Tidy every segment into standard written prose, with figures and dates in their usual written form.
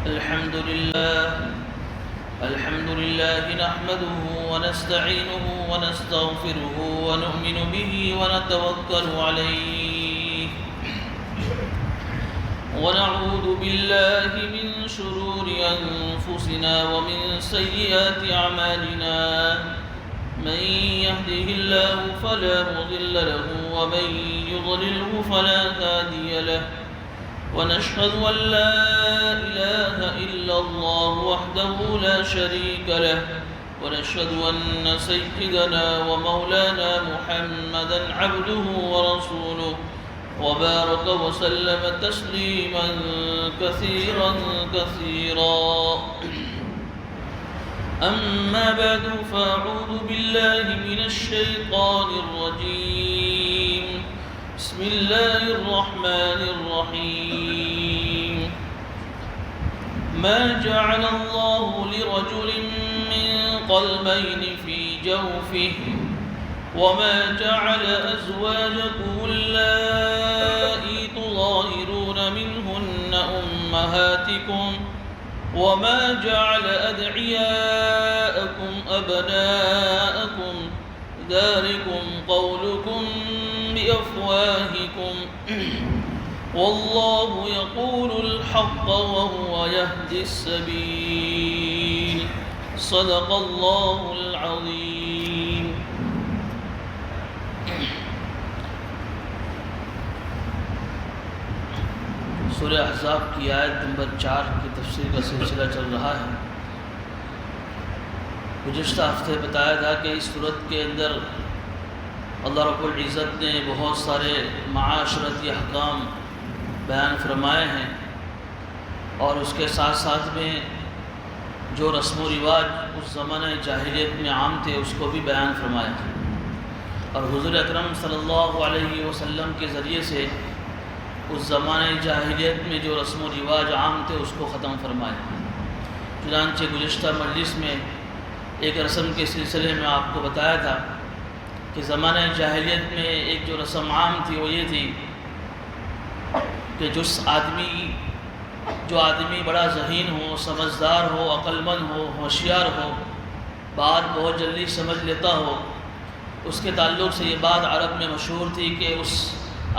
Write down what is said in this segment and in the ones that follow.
الحمد لله نحمده ونستعينه ونستغفره ونؤمن به ونتوكل عليه ونعوذ بالله من شرور أنفسنا ومن سيئات أعمالنا من يهده الله فلا مضل له ومن يضلله فلا هادي له ونشهد أن لا إله إلا الله وحده لا شريك له ونشهد أن سيدنا ومولانا محمدا عبده ورسوله وبارك وسلم تسليما كثيرا أما بعد فأعوذ بالله من الشيطان الرجيم بسم الله الرحمن الرحيم ما جعل الله لرجل من قلبين في جوفه وما جعل أزواجكم اللائي تظاهرون منهن أمهاتكم وما جعل أدعياءكم أبناءكم ذلكم قولكم بأفواهكم والله يقول الحق وهو يهدي السبيل صدق الله العظيم. سورہ احزاب کی آیت نمبر 4 کی تفسیر کا سلسلہ چل رہا ہے. گزشتہ ہفتے بتایا تھا کہ اس صورت کے اندر اللہ رب العزت نے بہت سارے معاشرتی احکام بیان فرمائے ہیں اور اس کے ساتھ ساتھ میں جو رسم و رواج اس زمانہ جاہلیت میں عام تھے اس کو بھی بیان فرمایا تھا اور حضور اکرم صلی اللہ علیہ وسلم کے ذریعے سے اس زمانہ جاہلیت میں جو رسم و رواج عام تھے اس کو ختم فرمایا. چنانچہ گزشتہ مجلس میں ایک رسم کے سلسلے میں آپ کو بتایا تھا کہ زمانہ جاہلیت میں ایک جو رسم عام تھی وہ یہ تھی کہ جو آدمی بڑا ذہین ہو، سمجھدار ہو، عقل مند ہو، ہوشیار ہو، بات بہت جلدی سمجھ لیتا ہو، اس کے تعلق سے یہ بات عرب میں مشہور تھی کہ اس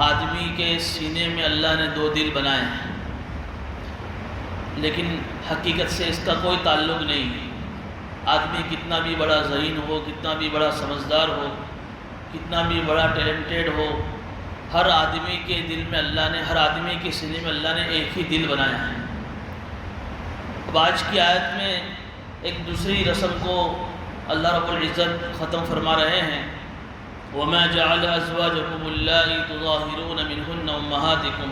آدمی کے سینے میں اللہ نے 2 دل بنائے ہیں، لیکن حقیقت سے اس کا کوئی تعلق نہیں. آدمی کتنا بھی بڑا ذہین ہو، کتنا بھی بڑا سمجھدار ہو، کتنا بھی بڑا ٹیلنٹڈ ہو، ہر آدمی کے دل میں اللہ نے، ہر آدمی کے سینے میں اللہ نے ایک ہی دل بنایا ہے. اب آج کی آیت میں ایک دوسری رسم کو اللہ رب العزت ختم فرما رہے ہیں. وَمَا جَعَلَ أَزْوَاجَكُمُ اللَّائِي تُظَاهِرُونَ مِنْهُنَّ أُمَّهَاتِكُمْ.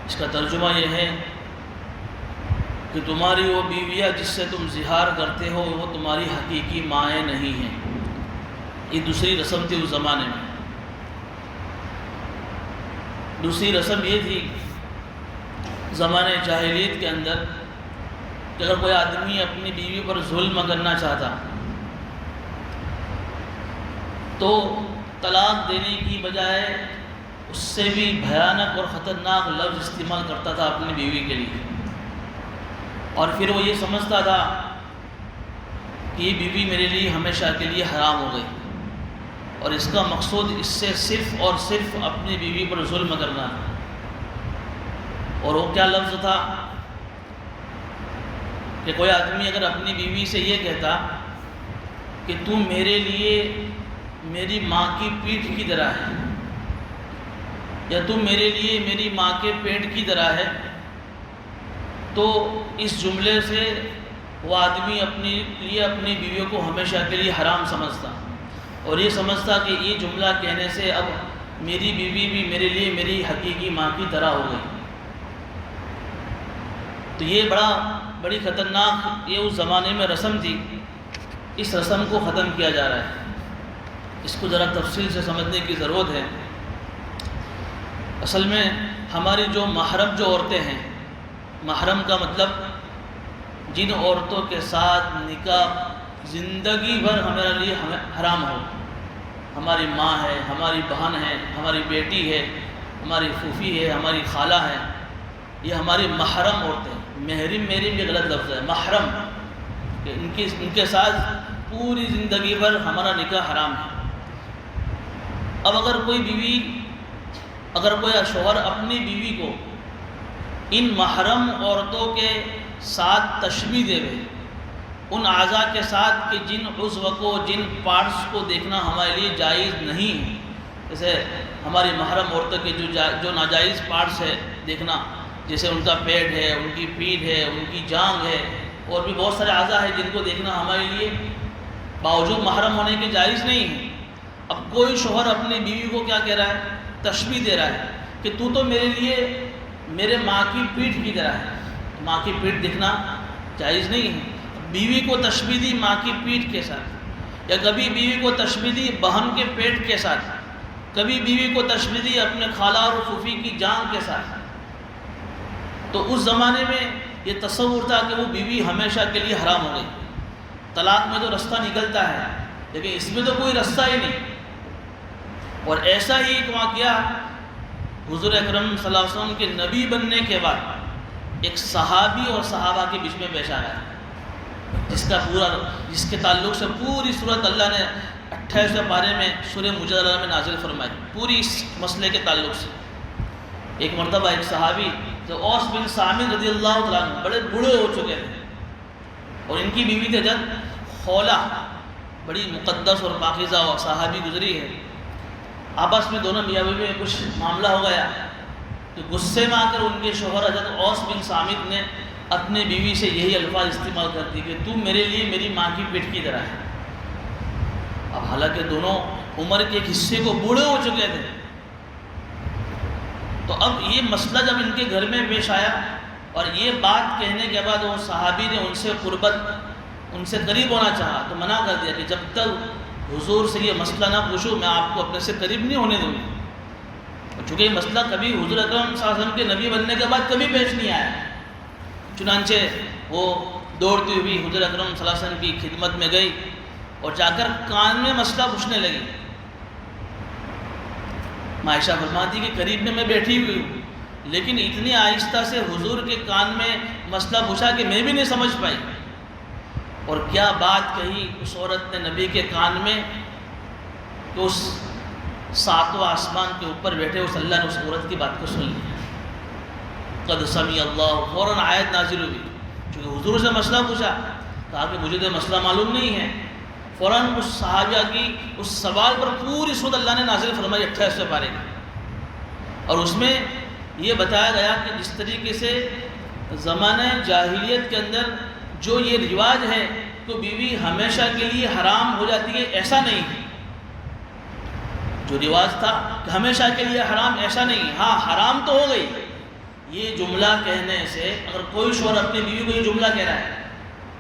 اس کا ترجمہ یہ ہے کہ تمہاری وہ بیویاں جس سے تم زہار کرتے ہو وہ تمہاری حقیقی مائیں نہیں ہیں. یہ دوسری رسم تھی اس زمانے میں. دوسری رسم یہ تھی زمانے جاہلیت کے اندر کہ اگر کوئی آدمی اپنی بیوی پر ظلم کرنا چاہتا تو طلاق دینے کی بجائے اس سے بھی بھیانک اور خطرناک لفظ استعمال کرتا تھا اپنی بیوی کے لیے، اور پھر وہ یہ سمجھتا تھا کہ یہ بیوی میرے لیے ہمیشہ کے لیے حرام ہو گئی، اور اس کا مقصود اس سے صرف اور صرف اپنی بیوی پر ظلم کرنا. اور وہ کیا لفظ تھا کہ کوئی آدمی اگر اپنی بیوی سے یہ کہتا کہ تو میرے لیے میری ماں کی پیٹھ کی طرح ہے، یا تو میرے لیے میری ماں کے پیٹ کی طرح ہے، تو اس جملے سے وہ آدمی اپنی بیویوں کو ہمیشہ کے لیے حرام سمجھتا اور یہ سمجھتا کہ یہ جملہ کہنے سے اب میری بیوی بھی میرے لیے میری حقیقی ماں کی طرح ہو گئی. تو یہ بڑی خطرناک یہ اس زمانے میں رسم تھی. اس رسم کو ختم کیا جا رہا ہے. اس کو ذرا تفصیل سے سمجھنے کی ضرورت ہے. اصل میں ہماری جو محرم جو عورتیں ہیں، محرم کا مطلب جن عورتوں کے ساتھ نکاح زندگی بھر ہمارے لیے حرام ہو، ہماری ماں ہے، ہماری بہن ہے، ہماری بیٹی ہے، ہماری پھوپھی ہے، ہماری خالہ ہے، یہ ہماری محرم عورتیں. محرم محرم کے غلط لفظ ہے، محرم، کہ ان کے ساتھ پوری زندگی بھر ہمارا نکاح حرام ہے۔ اب اگر کوئی شوہر اپنی بیوی کو ان محرم عورتوں کے ساتھ تشبیہ دے ان اعضاء کے ساتھ کہ جن عضو کو، جن پارٹس کو دیکھنا ہمارے لیے جائز نہیں ہے، جیسے ہماری محرم عورتوں کے جو ناجائز پارٹس ہے دیکھنا، جیسے ان کا پیٹ ہے، ان کی پیٹھ ہے، ان کی جانگ ہے، اور بھی بہت سارے اعضاء ہیں جن کو دیکھنا ہمارے لیے باوجود محرم ہونے کے جائز نہیں ہے۔ اب کوئی شوہر اپنی بیوی کو کیا کہہ رہا ہے؟ تشبیہ دے رہا ہے کہ تو میرے لیے میرے ماں کی پیٹھ کی طرح ہے۔ ماں کی پیٹھ دکھنا جائز نہیں ہے۔ بیوی کو تشبیہ دی ماں کی پیٹھ کے ساتھ، یا کبھی بیوی کو تشبیہ دی بہن کے پیٹ کے ساتھ، کبھی بیوی کو تشبیہ دی اپنے خالہ اور پھوپھی کی جان کے ساتھ، تو اس زمانے میں یہ تصور تھا کہ وہ بیوی ہمیشہ کے لیے حرام ہو گئی۔ طلاق میں تو رستہ نکلتا ہے، لیکن اس میں تو کوئی رستہ ہی نہیں۔ اور ایسا ہی ایک واقعہ حضور اکرم صلی اللہ علیہ وسلم کے نبی بننے کے بعد ایک صحابی اور صحابہ کے بیچ میں پیش آیا، جس کے تعلق سے پوری صورت اللہ نے 28ویں پارے میں سورہ مجادلہ میں نازل فرمائی، پوری اس مسئلے کے تعلق سے۔ ایک مرتبہ ایک صحابی جو اوس بن صامت رضی اللہ تعالیٰ عنہ بڑے بوڑھے ہو چکے تھے، اور ان کی بیوی تھی حضرت خولہ، بڑی مقدس اور پاکیزہ صحابی گزری ہے۔ آپس میں دونوں میاں بیوی میں کچھ معاملہ ہو گیا، تو غصے میں آ کر ان کے شوہر حضرت اوس بن صامت نے اپنے بیوی سے یہی الفاظ استعمال کر دی کہ تم میرے لیے میری ماں کی پیٹھ کی طرح ہے۔ اب حالانکہ دونوں عمر کے ایک حصے کو بوڑھے ہو چکے تھے، تو اب یہ مسئلہ جب ان کے گھر میں پیش آیا اور یہ بات کہنے کے بعد وہ صحابی نے ان سے قربت، ان سے قریب ہونا چاہا تو منع کر دیا کہ جب تک حضور سے یہ مسئلہ نہ پوچھو میں آپ کو اپنے سے قریب نہیں ہونے دوں گا۔ چونکہ یہ مسئلہ کبھی حضور اکرم صلی اللہ علیہ وسلم کے نبی بننے کے بعد کبھی پیش نہیں آیا، چنانچہ وہ دوڑتی ہوئی حضور اکرم صلی اللہ علیہ وسلم کی خدمت میں گئی اور جا کر کان میں مسئلہ پوچھنے لگی۔ عائشہ فرماتی کہ قریب میں بیٹھی ہوئی ہوں، لیکن اتنی آہستہ سے حضور کے کان میں مسئلہ پوچھا کہ میں بھی نہیں سمجھ پائی، اور کیا بات کہی اس عورت نے نبی کے کان میں کہ اس 7واں آسمان کے اوپر بیٹھے اس اللہ نے اس عورت کی بات کو سن لیا۔ قد سمع اللہ، فوراً آیت نازل ہوئی، چونکہ حضور سے مسئلہ پوچھا، کہا کہ مجھے تو مسئلہ معلوم نہیں ہے، فوراً اس صحابیہ کی اس سوال پر پوری صورت اللہ نے نازل فرمائی 28ویں پارے کی، اور اس میں یہ بتایا گیا کہ جس طریقے سے زمانہ جاہلیت کے اندر جو یہ رواج ہے تو بیوی ہمیشہ کے لیے حرام ہو جاتی ہے، ایسا نہیں ہے۔ جو رواج تھا کہ ہمیشہ کے لیے حرام، ایسا نہیں ہے، ہاں حرام تو ہو گئی۔ یہ جملہ کہنے سے اگر کوئی شوہر اپنی بیوی کو یہ جملہ کہہ رہا ہے،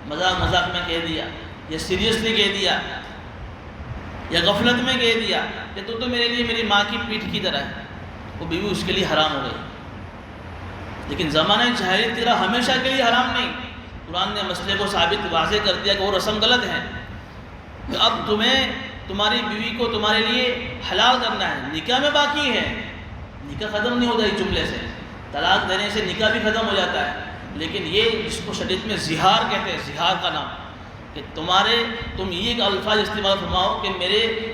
مذاق میں کہہ دیا یا سیریسلی کہہ دیا یا غفلت میں کہہ دیا کہ تو میرے لیے میری ماں کی پیٹھ کی طرح ہے، وہ بیوی اس کے لیے حرام ہو گئی۔ لیکن زمانہ جاہلیت تیرا ہمیشہ کے لیے حرام نہیں، قرآن نے مسئلے کو ثابت واضح کر دیا کہ وہ رسم غلط ہے، کہ اب تمہیں تمہاری بیوی کو تمہارے لیے حلال کرنا ہے، نکاح میں باقی ہے، نکاح ختم نہیں ہوتا اس جملے سے، طلاق دینے سے نکاح بھی ختم ہو جاتا ہے، لیکن یہ جس کو شریعت میں زہار کہتے ہیں، زہار کا نام، کہ تم یہ الفاظ استعمال فرماؤ کہ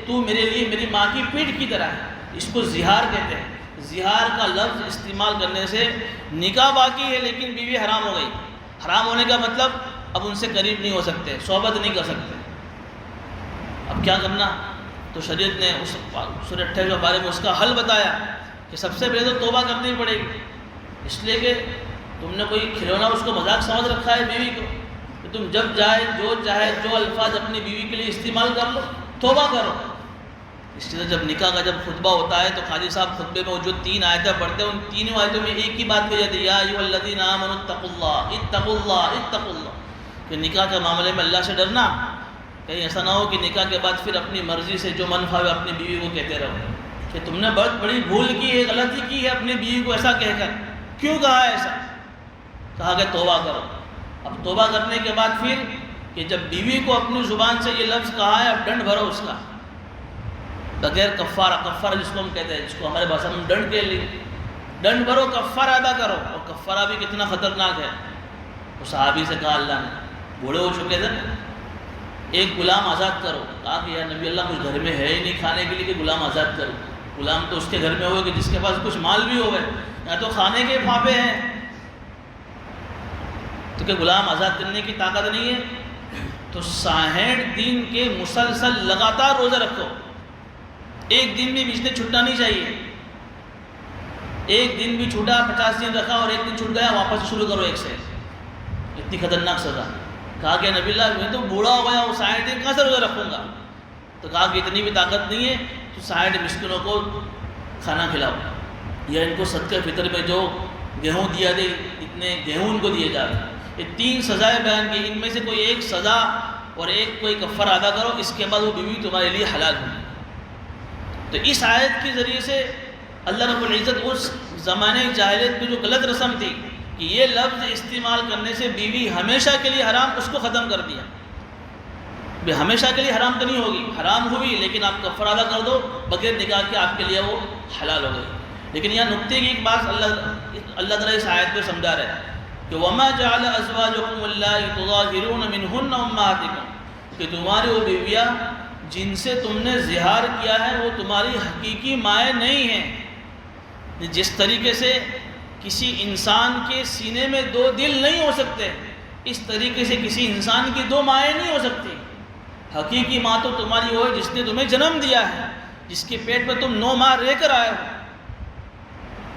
تو میرے لیے میری ماں کی پیٹھ کی طرح ہے، اس کو زہار کہتے ہیں۔ زہار کا لفظ استعمال کرنے سے نکاح باقی ہے لیکن بیوی حرام ہو گئی۔ حرام ہونے کا مطلب اب ان سے قریب نہیں ہو سکتے، صحبت نہیں کر سکتے۔ اب کیا کرنا؟ تو شریعت نے اس سورہ 28 بارے میں اس کا حل بتایا کہ سب سے پہلے تو توبہ کرنی پڑے گی، اس لیے کہ تم نے کوئی کھلونا اس کو مذاق سمجھ رکھا ہے بیوی کو، کہ تم جب چاہے جو الفاظ اپنی بیوی کے لیے استعمال کر لو، توبہ کرو۔ اس لیے جب نکاح کا جب خطبہ ہوتا ہے تو قاضی صاحب خطبے میں وہ جو 3 آیتیں پڑھتے ہیں ان تینوں آیتوں میں ایک ہی بات کہی جاتی ہے، یا ایھا الذین آمنوا اتقوا اللہ اتقوا اللہ اتقوا اللہ، کہ نکاح کے معاملے میں اللہ سے ڈرنا، کہیں ایسا نہ ہو کہ نکاح کے بعد پھر اپنی مرضی سے جو من بھاوے اپنی بیوی کو کہتے رہو کہ تم نے بہت بڑی بھول کی ہے، غلطی کی ہے اپنی بیوی کو ایسا کہہ کر، کیوں کہا ہے ایسا؟ کہا کہ توبہ کرو۔ اب توبہ کرنے کے بعد پھر کہ جب بیوی کو اپنی زبان سے یہ لفظ کہا ہے اب ڈنڈ بھرو اس کا، بغیر کفارہ جس کو ہم کہتے ہیں، جس کو ہمارے بھاشا میں ڈنڈ کہہ لی، ڈنڈ بھرو، کفارہ ادا کرو۔ اور کفارہ بھی کتنا خطرناک ہے وہ صحابی سے کہا اللہ نے، بوڑھے ہو چکے تھے نا، ایک غلام آزاد کرو. کہا کہ یا نبی اللہ کچھ گھر میں ہے ہی نہیں کھانے کے لیے کہ غلام آزاد کرو. غلام تو اس کے گھر میں ہوئے کہ جس کے پاس کچھ مال بھی ہوئے، یا تو کھانے کے پھاپے ہیں، تو کہ غلام آزاد کرنے کی طاقت نہیں ہے. تو 60 دن کے مسلسل لگاتار روزہ رکھو، ایک دن بھی بیچ میں چھوٹنا نہیں چاہیے. ایک دن بھی چھوٹا 50 دن رکھا اور ایک دن چھوٹ گیا واپس شروع کرو ایک سے. اتنی خطرناک سزا. کہا کہ نبی اللہ میں تو بوڑھا ہو گیا، وہ 60 دن کہاں سے روزہ رکھوں گا؟ تو کہا کہ اتنی بھی طاقت نہیں ہے تو 60 مسکینوں کو کھانا کھلاؤ، یا ان کو صدقہ فطر میں جو گیہوں دیا دے اتنے گیہوں ان کو دیے جائے. یہ 3 سزائیں بیان کی، ان میں سے کوئی ایک سزا اور ایک کوئی کفارہ ادا کرو، اس کے بعد وہ بیوی تمہارے لیے حلال ہوگی. تو اس آیت کے ذریعے سے اللہ رب العزت اس زمانے جاہلیت میں جو غلط رسم تھی کہ یہ لفظ استعمال کرنے سے بیوی ہمیشہ کے لیے حرام، اس کو ختم کر دیا. ہمیشہ کے لیے حرام تو نہیں ہوگی، حرام ہوئی لیکن آپ کفارہ ادا کر دو، بغیر نکاح کے آپ کے لیے وہ حلال ہو گئی. لیکن یہاں نکتے کی ایک بات اللہ تعالیٰ اس آیت کو سمجھا رہے ہیں کہ وَمَا جَعَلَ أَزْوَاجُكُمُ اللَّاتِي تُظَاهِرُونَ مِنْهُنَّ أُمَّهَاتِكُمْ، کہ تمہاری وہ بیویاں جن سے تم نے زہار کیا ہے وہ تمہاری حقیقی مائیں نہیں ہیں. جس طریقے سے کسی انسان کے سینے میں 2 دل نہیں ہو سکتے، اس طریقے سے کسی انسان کی 2 مائیں نہیں ہو سکتی. حقیقی ماں تو تمہاری وہ ہے جس نے تمہیں جنم دیا ہے، جس کے پیٹ میں تم 9 ماہ رہ کر آئے ہو.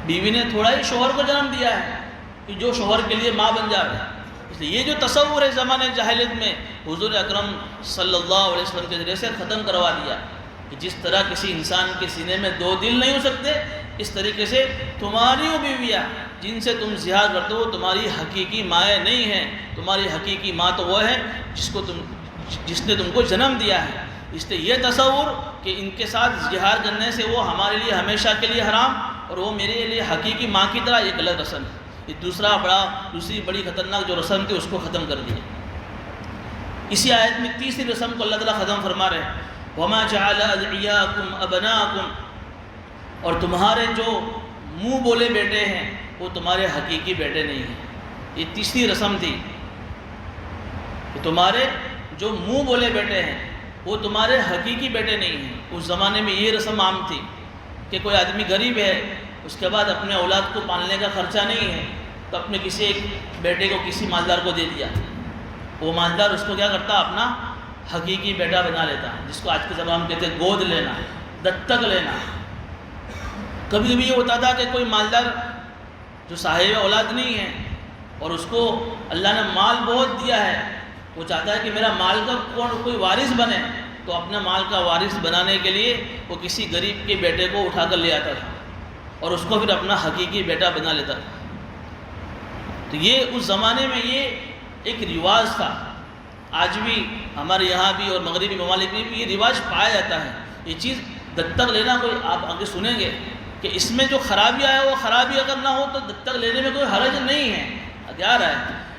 بیوی نے تھوڑا ہی شوہر کو جنم دیا ہے کہ جو شوہر کے لیے ماں بن جائے. اس لیے یہ جو تصور ہے زمانے جاہلیت میں حضور اکرم صلی اللہ علیہ وسلم کے ذریعے سے ختم کروا دیا کہ جس طرح کسی انسان کے سینے میں 2 دل نہیں ہو سکتے، اس طریقے سے تمہاری وہ بیویاں جن سے تم زہار کرتے ہو تمہاری حقیقی مائیں نہیں ہیں. تمہاری حقیقی ماں تو وہ ہے جس نے تم کو جنم دیا ہے. اس لیے یہ تصور کہ ان کے ساتھ زہار کرنے سے وہ ہمارے لیے ہمیشہ کے لیے حرام اور وہ میرے لیے حقیقی ماں کی طرح، یہ غلط رسم ہے. یہ دوسری بڑی خطرناک جو رسم تھی اس کو ختم کر دیا. اسی آیت میں تیسری رسم کو اللہ تعالیٰ ختم فرما رہے ہیں وَمَا جَعَلَ أَدْعِيَاكُمْ أَبْنَاءَكُمْ، اور تمہارے جو منہ بولے بیٹے ہیں وہ تمہارے حقیقی بیٹے نہیں ہیں. یہ تیسری رسم تھی کہ تمہارے جو منہ بولے بیٹے ہیں وہ تمہارے حقیقی بیٹے نہیں ہیں. اس زمانے میں یہ رسم عام تھی کہ کوئی آدمی غریب ہے، اس کے بعد اپنے اولاد کو پالنے کا خرچہ نہیں ہے تو اپنے کسی ایک بیٹے کو کسی مالدار کو دے دیا. وہ مالدار اس کو کیا کرتا، اپنا حقیقی بیٹا بنا لیتا، جس کو آج کے زمانے میں کہتے ہیں گود لینا، دتک لینا. کبھی کبھی یہ ہوتا تھا کہ کوئی مالدار جو صاحب اولاد نہیں ہے اور اس کو اللہ نے مال بہت دیا ہے، وہ چاہتا ہے کہ میرا مال کا کوئی وارث بنے، تو اپنے مال کا وارث بنانے کے لیے وہ کسی غریب کے بیٹے کو اٹھا کر لے آتا تھا اور اس کو پھر اپنا حقیقی بیٹا بنا لیتا تھا. تو یہ اس زمانے میں یہ ایک رواج تھا. آج بھی ہمارے یہاں بھی اور مغربی ممالک میں بھی یہ رواج پایا جاتا ہے. یہ چیز دتک لینا کوئی آپ آگے سنیں گے کہ اس میں جو خرابی آیا وہ خرابی اگر نہ ہو تو دتک لینے میں کوئی حرج نہیں ہے، ہتھیار ہے.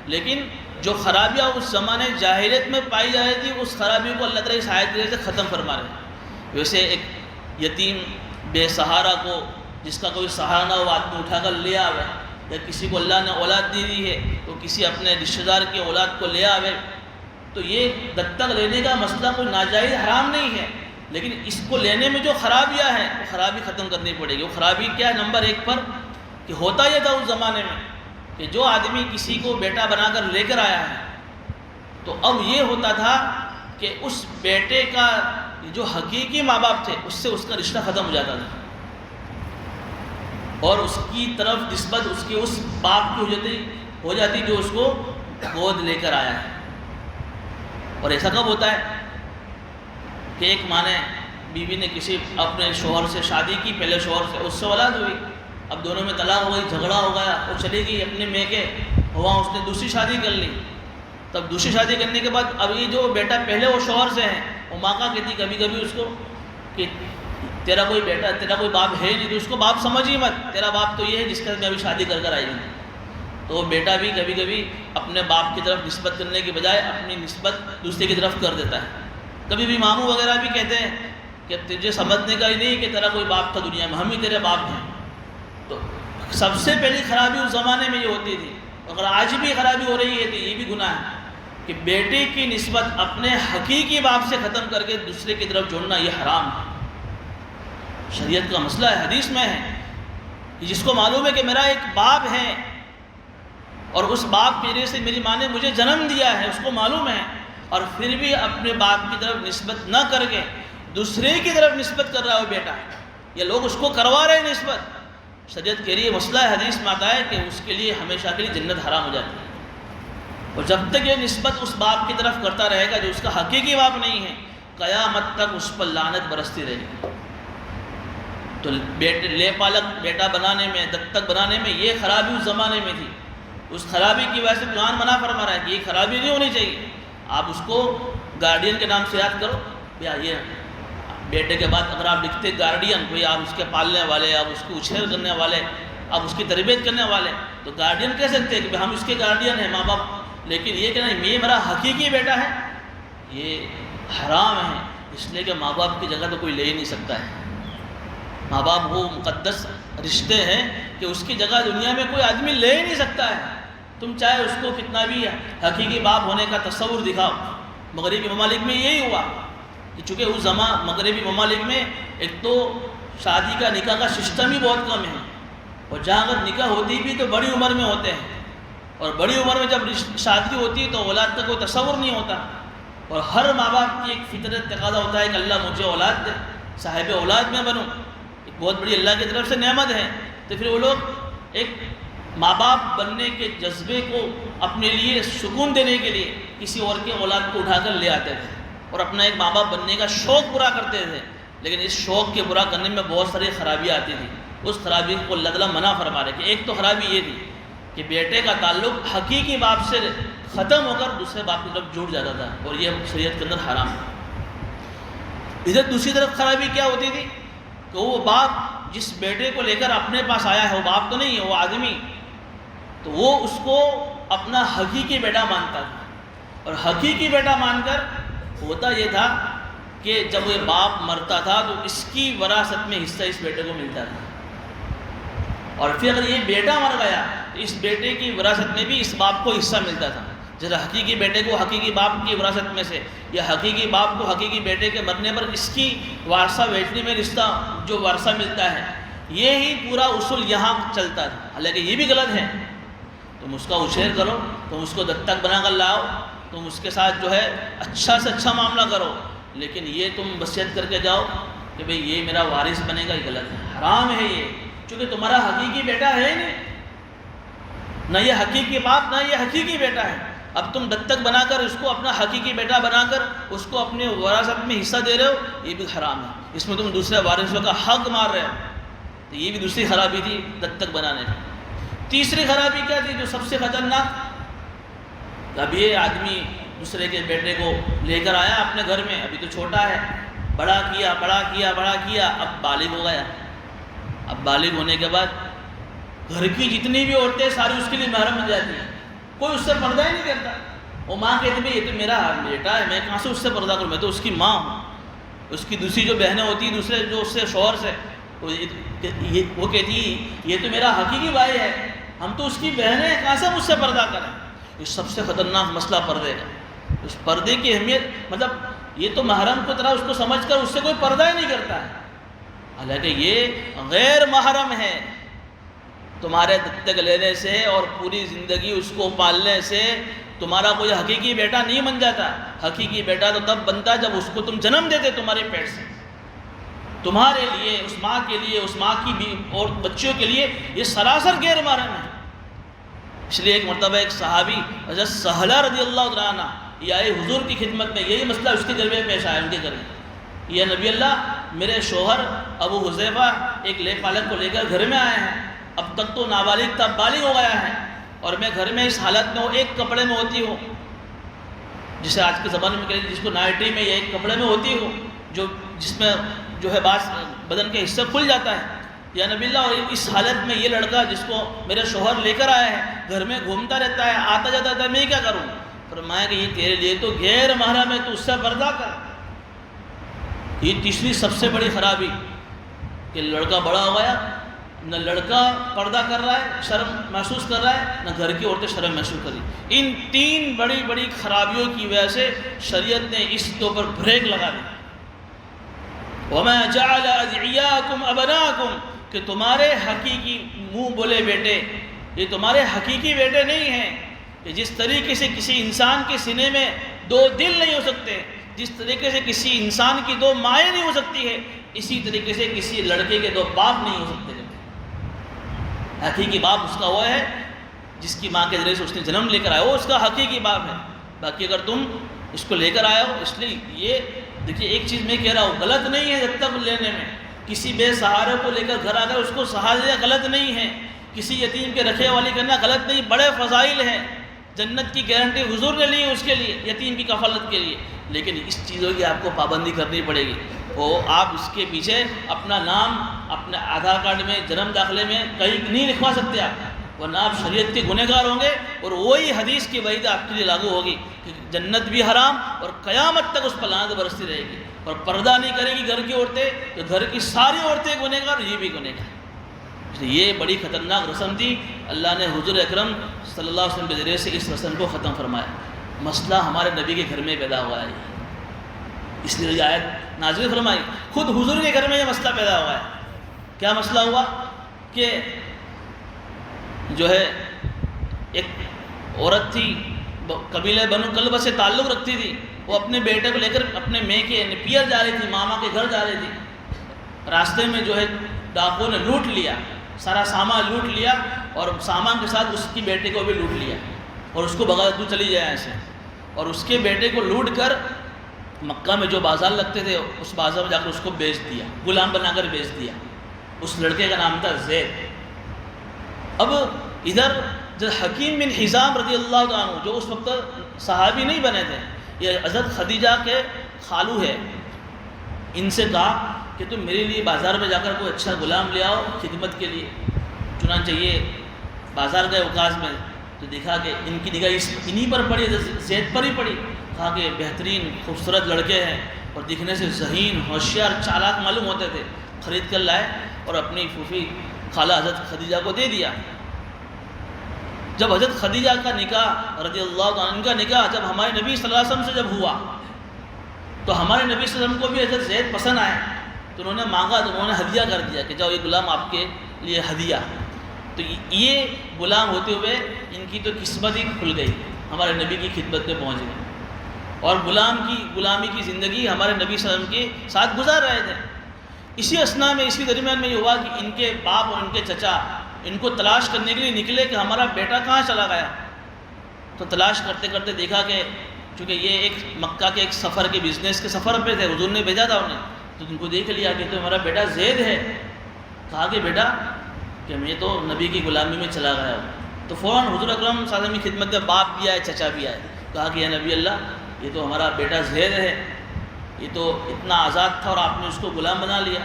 لیکن جو خرابیاں اس زمانے جاہلیت میں پائی جا رہی تھی اس خرابی کو اللہ تعالیٰ اس آیت سے ختم فرما رہے ہیں. ویسے ایک یتیم بے سہارا کو جس کا کوئی سہارا نہ ہو آدمی اٹھا کر لے آوے، یا کسی کو اللہ نے اولاد دی دی ہے تو کسی اپنے رشتہ دار کی اولاد کو لے آوے، تو یہ دتک لینے کا مسئلہ کوئی ناجائز حرام نہیں ہے. لیکن اس کو لینے میں جو خرابیاں ہیں وہ خرابی ختم کرنی پڑے گی. وہ خرابی کیا ہے؟ نمبر 1 پر کہ ہوتا یہ تھا اس زمانے میں کہ جو آدمی کسی کو بیٹا بنا کر لے کر آیا ہے تو اب یہ ہوتا تھا کہ اس بیٹے کا جو حقیقی ماں باپ تھے اس سے اس کا رشتہ ختم ہو جاتا تھا اور اس کی طرف نسبت اس کے اس باپ کی ہو جاتی جو اس کو گود لے کر آیا ہے. اور ایسا کب ہوتا ہے کہ ایک ماں نے بیوی نے کسی اپنے شوہر سے شادی کی، پہلے شوہر سے، اس سے اولاد ہوئی، اب دونوں میں طلاق ہو گئی، جھگڑا ہو گیا، وہ چلی گئی اپنے میکے، وہاں اس نے دوسری شادی کر لی. تب دوسری شادی کرنے کے بعد اب یہ جو بیٹا پہلے وہ شوہر سے ہے، وہ ماں کا کہتی کبھی کبھی اس کو کہ تیرا کوئی بیٹا، تیرا کوئی باپ ہے نہیں، تو اس کو باپ سمجھ ہی مت، تیرا باپ تو یہ ہے جس کے میں ابھی شادی کر آئی ہوں. تو وہ بیٹا بھی کبھی کبھی اپنے باپ کی طرف نسبت کرنے کے بجائے اپنی نسبت دوسرے کی طرف کر دیتا ہے. کبھی بھی ماموں وغیرہ بھی کہتے ہیں کہ تجھے سمجھنے کا ہی نہیں کہ تیرا کوئی باپ تھا دنیا میں، ہم ہی تیرے باپ ہیں. تو سب سے پہلی خرابی اس زمانے میں یہ ہوتی تھی اگر آج بھی خرابی ہو رہی ہے تو یہ بھی گناہ ہے کہ بیٹے کی نسبت اپنے حقیقی باپ سے ختم کر کے دوسرے کی طرف جوڑنا، یہ حرام ہے، شریعت کا مسئلہ ہے، حدیث میں ہے کہ جس کو معلوم ہے کہ میرا ایک باپ ہے اور اس باپ میرے سے میری ماں نے مجھے جنم دیا ہے، اس کو معلوم ہے، اور پھر بھی اپنے باپ کی طرف نسبت نہ کر کے دوسرے کی طرف نسبت کر رہا ہے وہ بیٹا، یا لوگ اس کو کروا رہے ہیں نسبت، شریعت کے لیے مسئلہ ہے، حدیث میں آتا ہے کہ اس کے لیے ہمیشہ کے لیے جنت حرام ہو جاتی ہے۔ اور جب تک یہ نسبت اس باپ کی طرف کرتا رہے گا جو اس کا حقیقی باپ نہیں ہے، قیامت تک اس پر لعنت برستی رہے گی۔ تو لے پالک بیٹا بنانے میں، دتک بنانے میں یہ خرابی اس زمانے میں تھی، اس خرابی کی وجہ سے قرآن منع فرما رہا ہے کہ یہ خرابی نہیں ہونی چاہیے۔ آپ اس کو گارڈین کے نام سے یاد کرو، یہ بیٹے کے بعد اگر آپ لکھتے گارڈین، کوئی آپ اس کے پالنے والے، آپ اس کو اچھیر کرنے والے، آپ اس کی تربیت کرنے والے، تو گارڈین کہہ سکتے ہیں کہ ہم اس کے گارڈین ہیں ماں باپ، لیکن یہ کہ نہیں یہ میرا حقیقی بیٹا ہے، یہ حرام ہے، اس لیے کہ ماں باپ کی جگہ تو کوئی لے ہی نہیں سکتا ہے۔ ماں باپ وہ مقدس رشتے ہیں کہ اس کی جگہ دنیا میں کوئی آدمی لے ہی نہیں سکتا ہے، تم چاہے اس کو کتنا بھی حقیقی باپ ہونے کا تصور دکھاؤ۔ مغربی ممالک میں یہی ہوا کہ چونکہ اس زمانے مغربی ممالک میں ایک تو شادی کا نکاح کا سسٹم ہی بہت کم ہے، اور جہاں اگر نکاح ہوتی بھی تو بڑی عمر میں ہوتے ہیں، اور بڑی عمر میں جب شادی ہوتی ہے تو اولاد کا کوئی تصور نہیں ہوتا، اور ہر ماں باپ کی ایک فطرت تقاضا ہوتا ہے کہ اللہ مجھے اولاد دے، صاحب اولاد میں بنوں، ایک بہت بڑی اللہ کی طرف سے نعمت ہے۔ تو پھر وہ لوگ ایک ماں باپ بننے کے جذبے کو اپنے لیے سکون دینے کے لیے کسی اور کے اولاد کو اٹھا کر لے آتے تھے اور اپنا ایک ماں باپ بننے کا شوق پورا کرتے تھے، لیکن اس شوق کے پورا کرنے میں بہت ساری خرابیاں آتی تھیں۔ اس خرابی کو اللہ تعالیٰ منع فرما رہے کہ ایک تو خرابی یہ تھی کہ بیٹے کا تعلق حقیقی باپ سے ختم ہو کر دوسرے باپ کی طرف جڑ جاتا تھا، اور یہ شریعت کے اندر حرام ہے۔ ادھر دوسری طرف خرابی کیا ہوتی تھی کہ وہ باپ جس بیٹے کو لے کر اپنے پاس آیا ہے، وہ باپ تو نہیں ہے، وہ آدمی، تو وہ اس کو اپنا حقیقی بیٹا مانتا تھا، اور حقیقی بیٹا مان کر ہوتا یہ تھا کہ جب یہ باپ مرتا تھا تو اس کی وراثت میں حصہ اس بیٹے کو ملتا تھا، اور پھر اگر یہ بیٹا مر گیا تو اس بیٹے کی وراثت میں بھی اس باپ کو حصہ ملتا تھا، جیسے حقیقی بیٹے کو حقیقی باپ کی وراثت میں سے، یا حقیقی باپ کو حقیقی بیٹے کے مرنے پر اس کی وارثہ بیٹنے میں رشتہ جو وارثہ ملتا ہے، یہ ہی پورا اصول یہاں چلتا تھا۔ حالانکہ یہ بھی غلط ہے، تم اس کا اچھیر کرو، تم اس کو دتک بنا کر لاؤ، تم اس کے ساتھ جو ہے اچھا سے اچھا معاملہ کرو، لیکن یہ تم وصیت کر کے جاؤ کہ بھئی یہ میرا وارث بنے گا، یہ غلط ہے، حرام ہے یہ، چونکہ تمہارا حقیقی بیٹا ہے ہی نہیں، نہ یہ حقیقی باپ نہ یہ حقیقی بیٹا ہے، اب تم دتک بنا کر اس کو اپنا حقیقی بیٹا بنا کر اس کو اپنے وراثت میں حصہ دے رہے ہو، یہ بھی حرام ہے، اس میں تم دوسرے وارثوں کا حق مار رہے ہو، تو یہ بھی دوسری خرابی تھی دتک بنانے کی۔ تیسری خرابی کیا تھی جو سب سے خطرناک؟ اب یہ آدمی دوسرے کے بیٹے کو لے کر آیا اپنے گھر میں، ابھی تو چھوٹا ہے، بڑا کیا بڑا کیا بڑا کیا، اب بالغ ہو گیا، اب بالغ ہونے کے بعد گھر کی جتنی بھی عورتیں ساری اس کے لیے محرم بن جاتی ہیں، کوئی اس سے پردہ ہی نہیں کرتا، وہ ماں کہتی ہے یہ تو میرا بیٹا ہے، میں کہاں سے اس سے پردہ کروں، میں تو اس کی ماں ہوں، اس کی دوسری جو بہنیں ہوتی ہیں دوسرے جو اس سے شوہر سے، وہ کہتی ہے یہ تو میرا حقیقی بھائی ہے، ہم تو اس کی بہنیں ہیں، کہاں سے مجھ سے پردہ کریں۔ یہ سب سے خطرناک مسئلہ پردے کا، اس پردے کی اہمیت، مطلب یہ تو محرم کی طرح اس کو سمجھ کر اس سے کوئی پردہ ہی نہیں کرتا ہے، حالانکہ یہ غیر محرم ہے، تمہارے دتک لینے سے اور پوری زندگی اس کو پالنے سے تمہارا کوئی حقیقی بیٹا نہیں بن جاتا، حقیقی بیٹا تو تب بنتا جب اس کو تم جنم دیتے تمہارے پیٹ سے، تمہارے لیے، اس ماں کے لیے، اس ماں کی بھی اور بچوں کے لیے یہ سراسر غیر محرم ہے۔ اس لیے ایک مرتبہ ایک صحابی حضرت سہلہ رضی اللہ عنہ یہ آئے حضور کی خدمت میں، یہی مسئلہ اس کے گھر میں پیش آیا، ان کے گھر میں، یہ نبی اللہ میرے شوہر ابو حذیفہ ایک لے پالک کو لے کر گھر میں آئے ہیں، اب تک تو نابالغ تھا، بالغ ہو گیا ہے، اور میں گھر میں اس حالت میں ہوں، ایک کپڑے میں ہوتی ہوں، جسے آج کے زمانے میں کہتے ہیں جس کو نائٹی میں، یا ایک کپڑے میں ہوتی ہوں جو جس میں جو ہے بعض بدن کے حصہ کھل جاتا ہے، یا نبی اللہ، اور اس حالت میں یہ لڑکا جس کو میرے شوہر لے کر آیا ہے گھر میں گھومتا رہتا ہے، آتا جاتا ہے، میں کیا کروں؟ فرمایا کہ یہ تیرے لیے تو غیر محرم ہے، تو اس سے پردہ کر۔ یہ تیسری سب سے بڑی خرابی کہ لڑکا بڑا ہو گیا، نہ لڑکا پردہ کر رہا ہے شرم محسوس کر رہا ہے، نہ گھر کی عورتیں شرم محسوس کر رہی۔ ان تین بڑی بڑی خرابیوں کی وجہ سے شریعت نے اس کے اوپر بریک لگا دی۔ وَمَا جَعَلَ أَدْعِيَاكُمْ أَبْنَاءَكُمْ، کہ تمہارے حقیقی منہ بولے بیٹے یہ تمہارے حقیقی بیٹے نہیں ہیں، کہ جس طریقے سے کسی انسان کے سینے میں دو دل نہیں ہو سکتے، جس طریقے سے کسی انسان کی دو مائیں نہیں ہو سکتی ہے، اسی طریقے سے کسی لڑکے کے دو باپ نہیں ہو سکتے۔ حقیقی باپ اس کا وہ ہے جس کی ماں کے ذریعے سے اس نے جنم لے کر آیا، وہ اس کا حقیقی باپ ہے۔ باقی اگر تم اس کو لے کر آئے ہو، اس لیے یہ دیکھیے ایک چیز میں کہہ رہا ہوں، غلط نہیں ہے جب تک لینے میں، کسی بے سہارے کو لے کر گھر آ کر اس کو سہارا دینا غلط نہیں ہے، کسی یتیم کے رکھے والی کرنا غلط نہیں، بڑے فضائل ہیں، جنت کی گارنٹی حضور نے لی ہے اس کے لیے، یتیم کی کفالت کے لیے، لیکن اس چیزوں کی آپ کو پابندی کرنی پڑے گی۔ اور آپ اس کے پیچھے اپنا نام اپنے آدھار کارڈ میں جنم داخلے میں کہیں نہیں لکھوا سکتے آپ، ورنہ آپ شریعت کے گنہگار ہوں گے، اور وہی حدیث کی وعید آپ کے لیے لاگو ہوگی کہ جنت بھی حرام اور قیامت تک اس پر لعنت برستی رہے گی، اور پردہ نہیں کرے گی گھر کی عورتیں تو گھر کی ساری عورتیں گنہگار، یہ بھی گنہگار۔ یہ بڑی خطرناک رسم تھی، اللہ نے حضور اکرم صلی اللہ علیہ وسلم کے ذریعے سے اس رسم کو ختم فرمایا۔ مسئلہ ہمارے نبی کے گھر میں پیدا ہوا ہے، اس لیے یہ آیت نازل فرمائی، خود حضور کے گھر میں یہ مسئلہ پیدا ہوا ہے۔ کیا مسئلہ ہوا کہ جو ہے ایک عورت تھی، قبیلہ بنو کلبہ سے تعلق رکھتی تھی، وہ اپنے بیٹے کو لے کر اپنے پیئر جا رہی تھی، ماما کے گھر جا رہی تھی، راستے میں جو ہے ڈاکو نے لوٹ لیا، سارا سامان لوٹ لیا، اور سامان کے ساتھ اس کی بیٹے کو بھی لوٹ لیا، اور اس کو بغیر تو چلی جائے ایسے، اور اس کے بیٹے کو لوٹ کر مکہ میں جو بازار لگتے تھے اس بازار میں جا کر اس کو بیچ دیا، غلام بنا کر بیچ دیا۔ اس لڑکے کا نام تھا زید۔ اب ادھر جو حکیم بن حزام رضی اللہ عنہ جو اس وقت صحابی نہیں بنے تھے، یہ حضرت خدیجہ کے خالو ہے، ان سے کہا کہ تم میرے لیے بازار میں جا کر کوئی اچھا غلام لے آؤ خدمت کے لیے۔ چنانچہ یہ بازار گئے اوقاز میں تو دیکھا کہ ان کی نگاہ انہی پر پڑی، زید پر ہی پڑی۔ کہا کہ بہترین خوبصورت لڑکے ہیں اور دکھنے سے ذہین ہوشیار چالاک معلوم ہوتے تھے، خرید کر لائے اور اپنی پھوپھی خالہ حضرت خدیجہ کو دے دیا۔ جب حضرت خدیجہ کا نکاح رضی اللہ عنہ کا نکاح جب ہمارے نبی صلی اللہ علیہ وسلم سے جب ہوا تو ہمارے نبی صلی اللہ علیہ وسلم کو بھی حضرت زید پسند آئے، تو انہوں نے مانگا تو انہوں نے ہدیہ کر دیا کہ جاؤ یہ غلام آپ کے لیے ہدیہ۔ تو یہ غلام ہوتے ہوئے ان کی تو قسمت ہی کھل گئی، ہمارے نبی کی خدمت میں پہنچ گئے، اور غلامی کی زندگی ہمارے نبی صلی اللہ علیہ وسلم کے ساتھ گزار رہے تھے۔ اسی اسنا میں اسی درمیان میں یہ ہوا کہ ان کے باپ اور ان کے چچا ان کو تلاش کرنے کے لیے نکلے کہ ہمارا بیٹا کہاں چلا گیا۔ تو تلاش کرتے کرتے دیکھا کہ چونکہ یہ ایک مکہ کے ایک سفر کے بزنس کے سفر پہ تھے، حضور نے بھیجا تھا انہیں، تو ان کو دیکھ لیا کہ تو ہمارا بیٹا زید ہے۔ کہا کہ بیٹا کہ میں تو نبی کی غلامی میں چلا گیا ہوں۔ تو فوراً حضور اکرم صلی اللہ علیہ وسلم کی خدمت میں باپ بھی آئے، چچا بھی آئے، کہا کہ یا نبی اللہ یہ تو ہمارا بیٹا زید ہے، یہ تو اتنا آزاد تھا اور آپ نے اس کو غلام بنا لیا،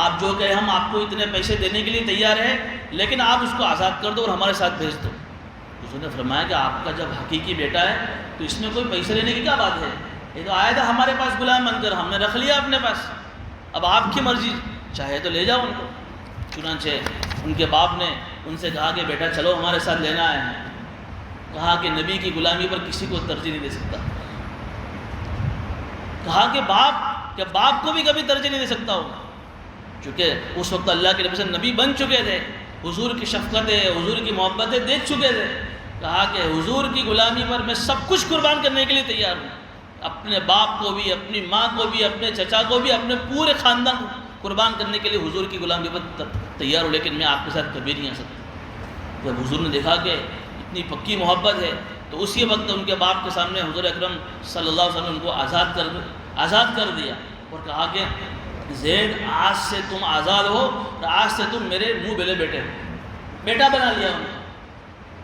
آپ جو کہے ہم آپ کو اتنے پیسے دینے کے لیے تیار ہیں، لیکن آپ اس کو آزاد کر دو اور ہمارے ساتھ بھیج دو۔ حضور نے فرمایا کہ آپ کا جب حقیقی بیٹا ہے تو اس میں کوئی پیسے لینے کی کیا بات ہے، یہ تو آیا تھا ہمارے پاس غلام بن کر، ہم نے رکھ لیا اپنے پاس، اب آپ کی مرضی، چاہے تو لے جاؤ ان کو۔ چنانچہ ان کے باپ نے ان سے کہا کہ بیٹا چلو ہمارے ساتھ لینا ہے۔ کہا کہ نبی کی غلامی پر کسی کو ترجیح نہیں دے سکتا۔ کہا کہ باپ کو بھی کبھی ترجیح نہیں دے سکتا ہوگا، چونکہ اس وقت اللہ کے نبی سے نبی بن چکے تھے، حضور کی شفقتیں حضور کی محبتیں دیکھ چکے تھے۔ کہا کہ حضور کی غلامی پر میں سب کچھ قربان کرنے کے لیے تیار ہوں، اپنے باپ کو بھی، اپنی ماں کو بھی، اپنے چچا کو بھی، اپنے پورے خاندان کو قربان کرنے کے لیے حضور کی غلامی پر تیار ہوں، لیکن میں آپ کے ساتھ کبھی نہیں آ سکتا۔ جب حضور نے دیکھا کہ اتنی پکی محبت ہے تو اسی وقت ان کے باپ کے سامنے حضور اکرم صلی اللہ علیہ وسلم ان کو آزاد کر دیا اور کہا کہ زید آج سے تم آزاد ہو اور آج سے تم میرے منہ بلے بیٹے ہو، بیٹا بنا لیا ان کو۔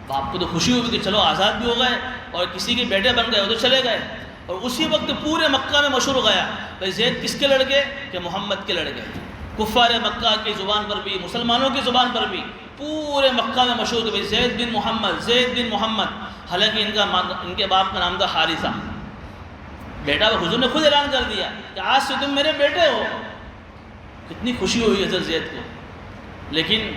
باپ کو تو خوشی ہوئی کہ چلو آزاد بھی ہو گئے اور کسی کے بیٹے بن گئے، وہ تو چلے گئے، اور اسی وقت پورے مکہ میں مشہور ہو گیا بھائی زید کس کے لڑکے کہ محمد کے لڑکے۔ کفار مکہ کی زبان پر بھی مسلمانوں کی زبان پر بھی پورے مکہ میں مشہور کہ بھائی زید بن محمد، زید بن محمد، حالانکہ ان کے باپ کا نام تھا حارثہ، بیٹا حضور نے خود اعلان کر دیا کہ آج سے تم میرے بیٹے ہو۔ کتنی خوشی ہوئی حضرت زید کو، لیکن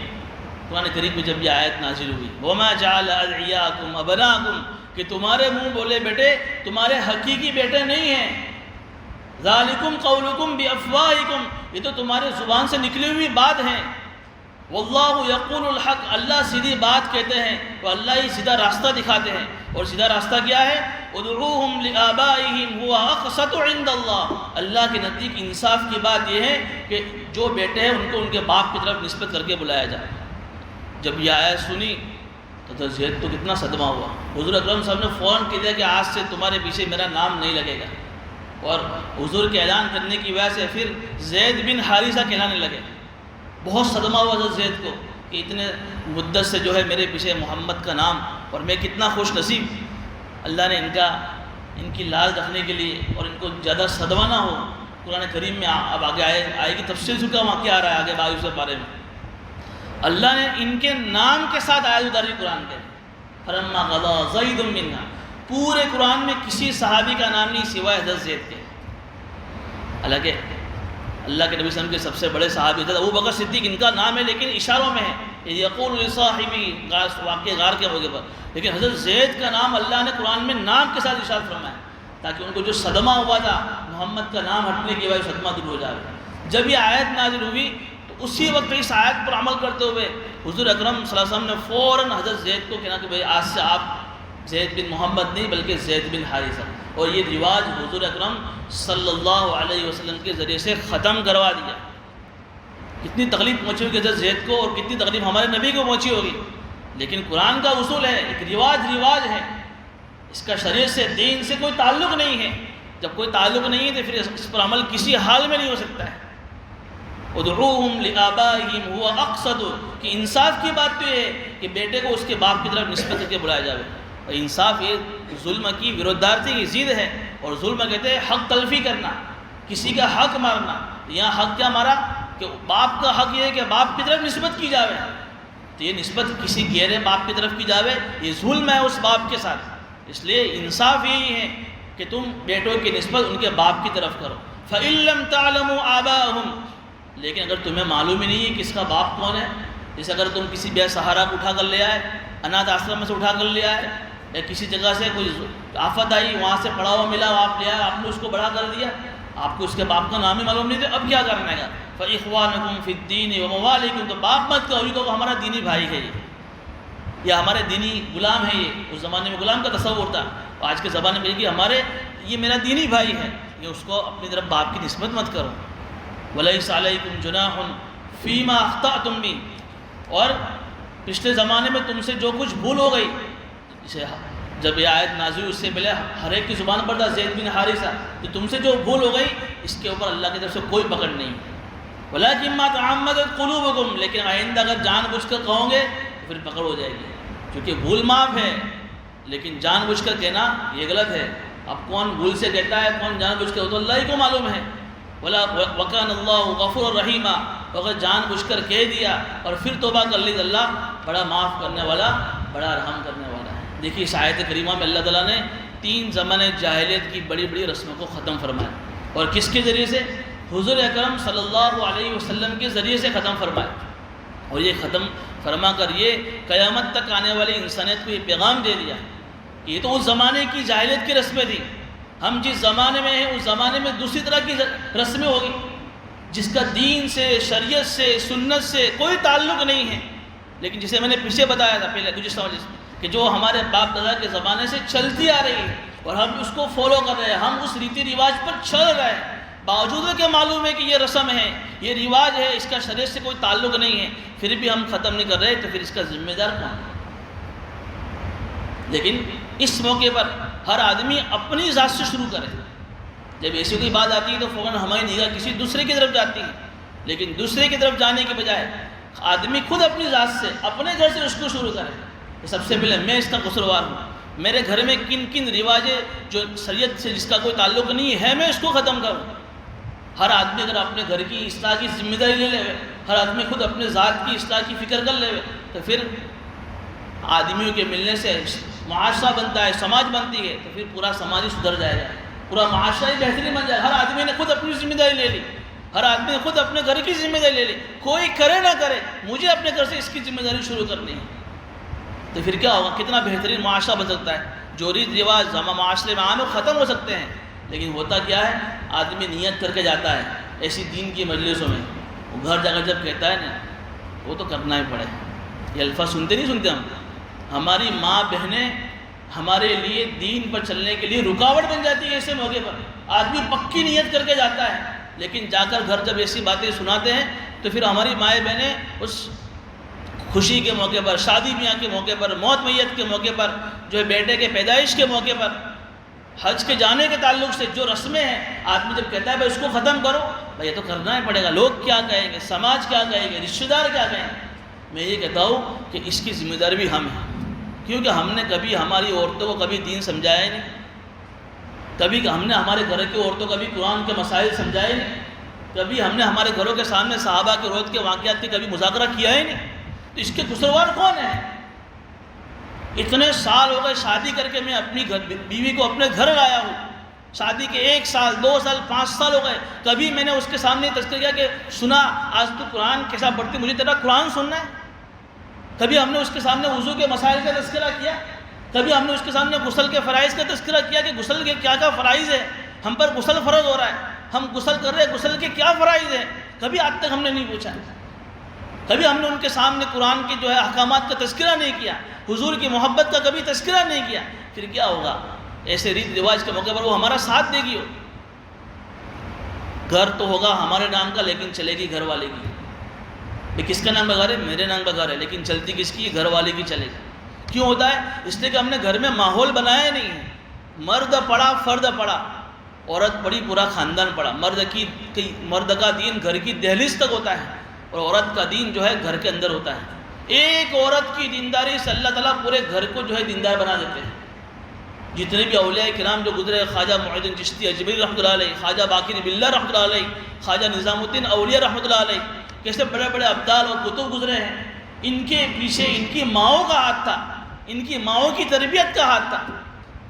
قرآن کریم میں جب یہ آیت نازل ہوئی وَمَا جَعَلَ أَدْعِيَاءَكُمْ أَبْنَاءَكُمْ کہ تمہارے منہ بولے بیٹے تمہارے حقیقی بیٹے نہیں ہیں، ذَلِكُمْ قَوْلُكُمْ بِأَفْوَاهِكُمْ یہ تو تمہارے زبان سے نکلی ہوئی بات ہیں، واللہ یقول الحق اللہ سیدھی بات کہتے ہیں، تو اللہ ہی سیدھا راستہ دکھاتے ہیں، اور سیدھا راستہ کیا ہے؟ ادعوہم لآبائہم ہوا اقسط عند اللہ، اللہ کے نزدیک انصاف کی بات یہ ہے کہ جو بیٹے ہیں ان کو ان کے باپ کی طرف نسبت کر کے بلایا جائے۔ جب یہ آیت سنی تو زید کو کتنا صدمہ ہوا، حضور اکرم صاحب نے فوراً کہہ دیا کہ آج سے تمہارے پیچھے میرا نام نہیں لگے گا، اور حضور کے اعلان کرنے کی وجہ سے پھر زید بن حارثہ کہلانے لگے۔ بہت صدمہ ہوا حضرت زید کو کہ اتنے مدت سے جو ہے میرے پیچھے محمد کا نام، اور میں کتنا خوش نصیب، اللہ نے ان کی لاز رکھنے کے لیے اور ان کو زیادہ صدمہ نہ ہو۔ قرآن کریم میں اب آگے آئے گی تفصیل کا واقعہ آ رہا ہے آگے 22 بارے میں، اللہ نے ان کے نام کے ساتھ آیت اتاری قرآن کے فَلَمَّا قَضَىٰ زَيْدٌ مِّنْهَا، پورے قرآن میں کسی صحابی کا نام نہیں سوائے حضرت زید کے۔ حالانکہ اللہ کے نبی صلی اللہ علیہ وسلم کے سب سے بڑے صحابی حضرت ابوبکر صدیق ان کا نام ہے، لیکن اشاروں میں ہے، یقول لصاحبی واقعہ غار کے موقع پر، لیکن حضرت زید کا نام اللہ نے قرآن میں نام کے ساتھ اشارہ فرمایا تاکہ ان کو جو صدمہ ہوا تھا محمد کا نام ہٹنے کی وجہ سے صدمہ دور ہو جائے۔ جب یہ آیت نازل ہوئی تو اسی وقت اس آیت پر عمل کرتے ہوئے حضور اکرم صلی اللہ علیہ وسلم نے فوراً حضرت زید کو کہنا کہ بھائی آج سے آپ زید بن محمد نہیں بلکہ زید بن حارثہ، اور یہ رواج حضور اکرم صلی اللہ علیہ وسلم کے ذریعے سے ختم کروا دیا۔ کتنی تکلیف پہنچی ہوگی حضرت زید کو اور کتنی تکلیف ہمارے نبی کو پہنچی ہوگی، لیکن قرآن کا اصول ہے، ایک رواج ہے، اس کا شریعت سے دین سے کوئی تعلق نہیں ہے۔ جب کوئی تعلق نہیں ہے تو پھر اس پر عمل کسی حال میں نہیں ہو سکتا ہے۔ ادعوہم لآبائہم ہوا اقسط، کہ انصاف کی بات تو یہ ہے کہ بیٹے کو اس کے باپ کی طرف نسبت کر کے بلایا جائے، اور انصاف یہ ظلم کی ویرودھارتی کی ضد ہے، اور ظلم کہتے ہیں حق تلفی کرنا، کسی کا حق مارنا۔ یہاں حق کیا مارا کہ باپ کا حق یہ ہے کہ باپ کی طرف نسبت کی جاوے، تو یہ نسبت کسی گہرے باپ کی طرف کی جاوے یہ ظلم ہے اس باپ کے ساتھ۔ اس لیے انصاف یہی ہے کہ تم بیٹوں کی نسبت ان کے باپ کی طرف کرو۔ فَإِن لَّمْ تَعْلَمُوا آبَاءَهُمْ، لیکن اگر تمہیں معلوم ہی نہیں ہے کہ اس کا باپ کون ہے، جیسے اگر تم کسی بے سہارا کو اٹھا کر لے آئے، اناتھ آشرم میں سے اٹھا کر لے آئے، یا کسی جگہ سے کوئی آفت آئی وہاں سے پڑا ہوا ملا آپ لے آئے، آپ نے اس کو بڑا کر دیا، آپ کو اس کے باپ کا نام ہی معلوم نہیں تھا، اب کیا کرنا ہے؟ فَإِخْوَانُكُمْ فِي الدِّينِ وَمَوَالِيكُمْ، تو باپ مت کہو، یہ تو ہمارا دینی بھائی ہے یہ، یا ہمارے دینی غلام ہے یہ۔ اس زمانے میں غلام کا تصور تھا، آج کے زمانے میں کہ یہ میرا دینی بھائی ہے، یہ اس کو اپنی طرف باپ کی نسبت مت کرو۔ وَلَيْسَ عَلَيْكُمْ جُنَاحٌ فِي مَا أَخْطَأْتُمْ بِهِ، اور پچھلے زمانے میں تم سے جو کچھ بھول ہو گئی، جسے جب یہ آیت نازل اس سے پہلے ہر ایک کی زبان پر تھا زید بن حارثہ، تو تم سے جو بھول ہو گئی اس کے اوپر اللہ کی طرف سے کوئی پکڑ نہیں۔ وَلَكِنْ مَا تَعَمَّدَتْ قُلُوبُكُمْ، لیکن آئندہ اگر جان بوجھ کر کہو گے تو پھر پکڑ ہو جائے گی، کیونکہ بھول معاف ہے، لیکن جان بوجھ کر کہنا یہ غلط ہے۔ اب کون بھول سے کہتا ہے کون جان بوجھ کر، تو اللہ ہی کو معلوم ہے۔ وَكَانَ اللَّهُ غَفُورًا رَحِيمًا، اگر جان بوجھ کر کہہ دیا اور پھر توبہ کر لی تو اللہ بڑا معاف کرنے والا، بڑا رحم کرنے والا ہے۔ دیکھیے اس آیت کریمہ میں اللہ تعالیٰ نے 3 زمانے جاہلیت کی بڑی بڑی رسموں کو ختم فرمایا، اور کس کے ذریعے سے؟ حضور اکرم صلی اللہ علیہ وسلم کے ذریعے سے ختم فرمایا، اور یہ ختم فرما کر یہ قیامت تک آنے والی انسانیت کو یہ پیغام دے دیا کہ یہ تو اس زمانے کی جاہلیت کی رسمیں تھیں، ہم جس زمانے میں ہیں اس زمانے میں دوسری طرح کی رسمیں ہوگی جس کا دین سے، شریعت سے، سنت سے کوئی تعلق نہیں ہے، لیکن جسے میں نے پیچھے بتایا تھا پہلے کچھ سمجھ کہ جو ہمارے باپ دادا کے زمانے سے چلتی آ رہی ہے اور ہم اس کو فالو کر رہے ہیں، ہم اس ریتی رواج پر چل رہے ہیں، باوجود کہ معلوم ہے کہ یہ رسم ہے، یہ رواج ہے، اس کا شریعت سے کوئی تعلق نہیں ہے، پھر بھی ہم ختم نہیں کر رہے، تو پھر اس کا ذمہ دار کون؟ لیکن اس موقع پر ہر آدمی اپنی ذات سے شروع کرے۔ جب ایسی کوئی بات آتی ہے تو فوراً ہماری نگاہ کسی دوسرے کی طرف جاتی ہے، لیکن دوسرے کی طرف جانے کے بجائے آدمی خود اپنی ذات سے، اپنے گھر سے اس کو شروع کرے کہ سب سے پہلے میں اس کا قصوروار ہوں، میرے گھر میں کن کن رواجیں جو شریعت سے جس کا کوئی تعلق نہیں ہے میں اس کو ختم کروں۔ ہر آدمی اگر اپنے گھر کی اصلاح کی ذمہ داری لے لے، ہر آدمی خود اپنے ذات کی اصلاح کی فکر کر لے، تو پھر آدمیوں کے ملنے سے معاشرہ بنتا ہے، سماج بنتی ہے، تو پھر پورا سماج ہی سدھر جائے گا، پورا معاشرہ ہی بہترین بن جائے گا۔ ہر آدمی نے خود اپنی ذمہ داری لے لی، ہر آدمی خود اپنے گھر کی ذمہ داری لے لے، کوئی کرے نہ کرے، مجھے اپنے گھر سے اس کی ذمہ داری شروع کرنی ہے۔ تو پھر کیا ہوگا؟ کتنا بہترین معاشرہ بن سکتا ہے۔ جو ریت رواج معاشرے میں عام ختم ہو سکتے ہیں، لیکن ہوتا کیا ہے؟ آدمی نیت کر کے جاتا ہے ایسی دین کی مجلسوں میں، وہ گھر جا کر جب کہتا ہے نا، وہ تو کرنا ہی پڑے۔ یہ الفاظ سنتے نہیں سنتے ہم؟ ہماری ماں بہنیں ہمارے لیے دین پر چلنے کے لیے رکاوٹ بن جاتی ہے ایسے موقع پر۔ آدمی پکی نیت کر کے جاتا ہے، لیکن جا کر گھر جب ایسی باتیں سناتے ہیں تو پھر ہماری مائیں بہنیں اس خوشی کے موقع پر، شادی بیاہ کے موقع پر، موت میت کے موقع پر، جو ہے بیٹے کے پیدائش کے موقع پر، حج کے جانے کے تعلق سے جو رسمیں ہیں، آدمی جب کہتا ہے بھائی اس کو ختم کرو، بھائی یہ تو کرنا ہی پڑے گا، لوگ کیا کہیں گے، سماج کیا کہیں گے، رشتہ دار کیا کہیں گے۔ میں یہ کہتا ہوں کہ اس کی ذمہ داری بھی ہم ہیں، کیونکہ ہم نے کبھی ہماری عورتوں کو کبھی دین سمجھایا ہی نہیں، کبھی ہم نے ہمارے گھر کی عورتوں کو کبھی قرآن کے مسائل سمجھائے نہیں، کبھی ہم نے ہمارے گھروں کے سامنے صحابہ کے روز کے واقعات کی کبھی مذاکرہ کیا ہی نہیں۔ تو اس کے قصوروار کون ہیں؟ اتنے سال ہو گئے شادی کر کے میں اپنی بیوی کو اپنے گھر لایا ہوں، شادی کے 1 سال 2 سال 5 سال ہو گئے، کبھی میں نے اس کے سامنے تذکرہ کیا کہ سنا آج تو قرآن کیسا پڑھتی، مجھے تیرا قرآن سننا ہے؟ کبھی ہم نے اس کے سامنے وضو کے مسائل کا تذکرہ کیا؟ کبھی ہم نے اس کے سامنے غسل کے فرائض کا تذکرہ کیا کہ غسل کے کیا کیا فرائض ہے، ہم پر غسل فرض ہو رہا ہے، ہم غسل کر رہے ہیں، غسل کے کیا فرائض ہیں؟ کبھی آج تک ہم نے نہیں پوچھا۔ کبھی ہم نے ان کے سامنے قرآن کے جو ہے احکامات کا تذکرہ نہیں کیا، حضور کی محبت کا کبھی تذکرہ نہیں کیا۔ پھر کیا ہوگا؟ ایسے ریت رواج کے موقع پر وہ ہمارا ساتھ دے گی ہو۔ گھر تو ہوگا ہمارے نام کا، لیکن چلے گی گھر والے کی۔ بھائی کس کا نام کا گھر ہے؟ میرے نام کا گھر ہے، لیکن چلتی کس کی؟ گھر والے کی چلے گی۔ کیوں ہوتا ہے؟ اس لیے کہ ہم نے گھر میں ماحول بنایا نہیں ہے۔ مرد پڑا فرد پڑا، عورت پڑی پورا خاندان پڑا۔ مرد کا دین گھر کی دہلیز تک ہوتا ہے، اور عورت کا دین جو ہے گھر کے اندر ہوتا ہے۔ ایک عورت کی دینداری سے اللہ تعالیٰ پورے گھر کو جو ہے دیندار بنا دیتے ہیں۔ جتنے بھی اولیاء کرام جو گزرے، خواجہ معین الدین چشتی اجمیری رحمۃ اللہ علیہ، خواجہ باقر باللہ رحمۃ اللہ علیہ، خواجہ نظام الدین اولیاء رحمۃ اللہ علیہ، کیسے بڑے بڑے ابدال اور کتب گزرے ہیں، ان کے پیچھے ان کی ماؤں کا ہاتھ تھا، ان کی ماؤں کی تربیت کا ہاتھ تھا۔